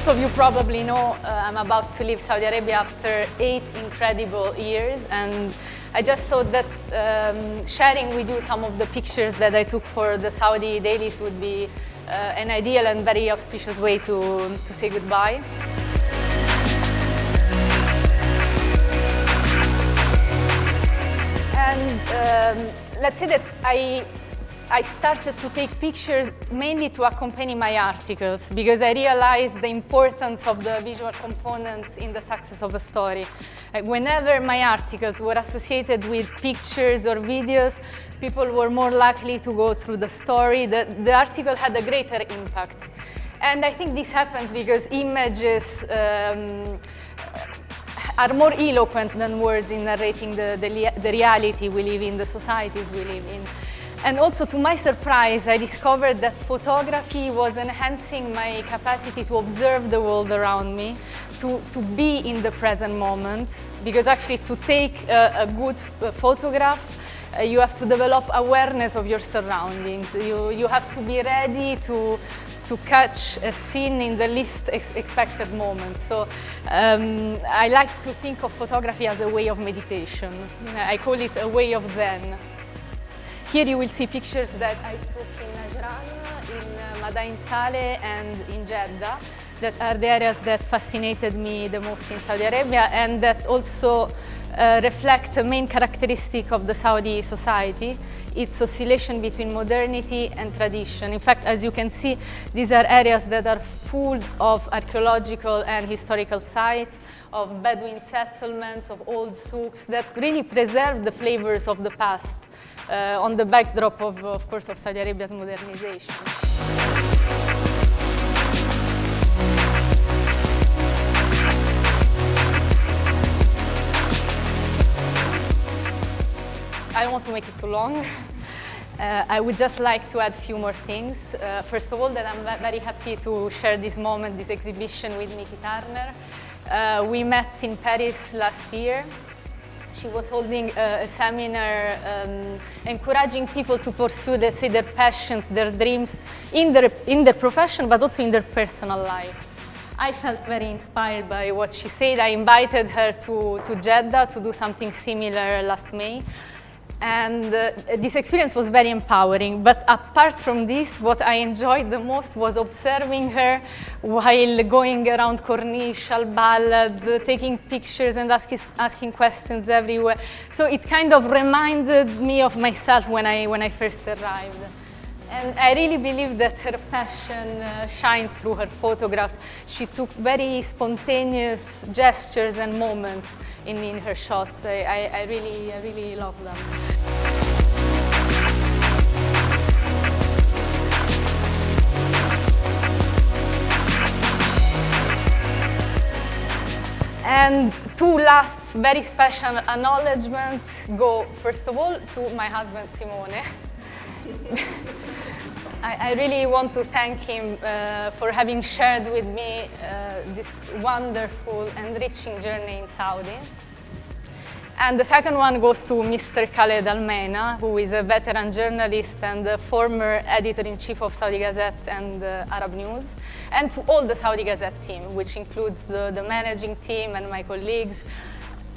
most of you probably know, I'm about to leave Saudi Arabia after 8 incredible years, and I just thought that sharing with you some of the pictures that I took for the Saudi dailies would be an ideal and very auspicious way to say goodbye. And let's say that I started to take pictures mainly to accompany my articles because I realized the importance of the visual components in the success of a story. Whenever my articles were associated with pictures or videos, people were more likely to go through the story. The article had a greater impact. And I think this happens because images are more eloquent than words in narrating the reality we live in, the societies we live in. And also, to my surprise, I discovered that photography was enhancing my capacity to observe the world around me, to be in the present moment, because actually to take a good photograph, you have to develop awareness of your surroundings. You have to be ready to catch a scene in the least expected moment. So I like to think of photography as a way of meditation. I call it a way of Zen. Here you will see pictures that I took in Najran, in Madain Saleh, and in Jeddah, that are the areas that fascinated me the most in Saudi Arabia, and that also reflect a main characteristic of the Saudi society, its oscillation between modernity and tradition. In fact, as you can see, these are areas that are full of archaeological and historical sites, of Bedouin settlements, of old souks that really preserve the flavors of the past. On the backdrop of course, of Saudi Arabia's modernization. I don't want to make it too long. I would just like to add a few more things. First of all, that I'm very happy to share this moment, this exhibition with Niki Turner. We met in Paris last year. She was holding a seminar encouraging people to pursue, let's say, their passions, their dreams in their profession, but also in their personal life. I felt very inspired by what she said. I invited her to Jeddah to do something similar last May. And this experience was very empowering. But apart from this, what I enjoyed the most was observing her while going around Corniche, Al Balad, taking pictures and asking questions everywhere. So it kind of reminded me of myself when I first arrived. And I really believe that her passion shines through her photographs. She took very spontaneous gestures and moments in her shots. I really love them. And two last very special acknowledgements go, first of all, to my husband, Simone. I really want to thank him for having shared with me this wonderful, enriching journey in Saudi. And the second one goes to Mr. Khaled Almena, who is a veteran journalist and the former editor-in-chief of Saudi Gazette and Arab News, and to all the Saudi Gazette team, which includes the managing team and my colleagues.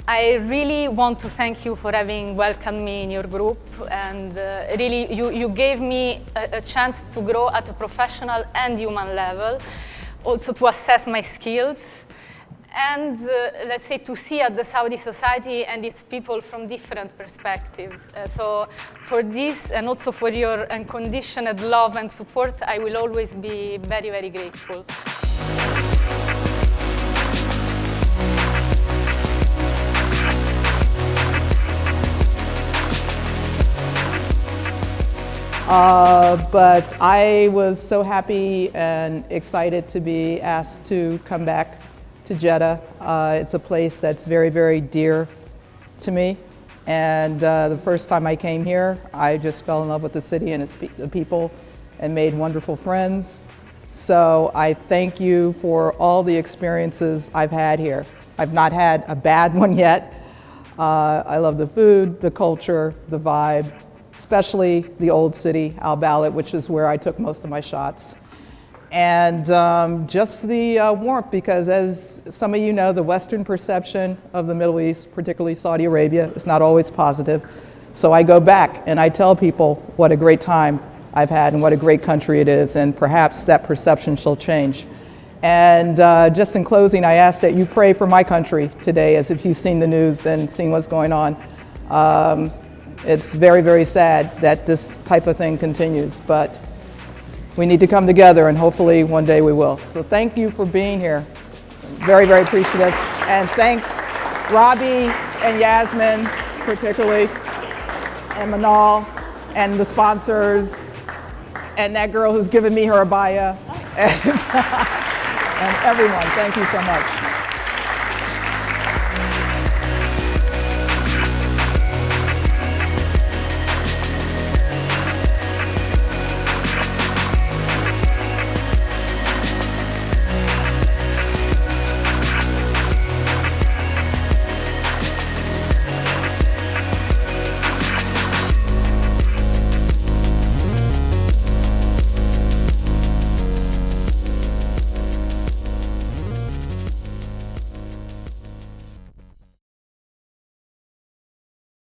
I really want to thank you for having welcomed me in your group, and really you gave me a chance to grow at a professional and human level, also to assess my skills, and let's say to see at the Saudi society and its people from different perspectives. So for this, and also for your unconditioned love and support, I will always be very, very grateful. But I was so happy and excited to be asked to come back to Jeddah. It's a place that's very, very dear to me. And the first time I came here, I just fell in love with the city and its the people and made wonderful friends. So I thank you for all the experiences I've had here. I've not had a bad one yet. I love the food, the culture, the vibe, especially the old city, Al Balad, which is where I took most of my shots. and just the warmth, because as some of you know, the Western perception of the Middle East, particularly Saudi Arabia, is not always positive. So I go back and I tell people what a great time I've had and what a great country it is, and perhaps that perception shall change. And just in closing, I ask that you pray for my country today, as if you've seen the news and seen what's going on. It's very, very sad that this type of thing continues, but we need to come together, and hopefully one day we will. So thank you for being here. Very, very appreciative. And thanks, Robbie and Yasmin, particularly, and Manal, and the sponsors, and that girl who's given me her abaya, and everyone. Thank you so much.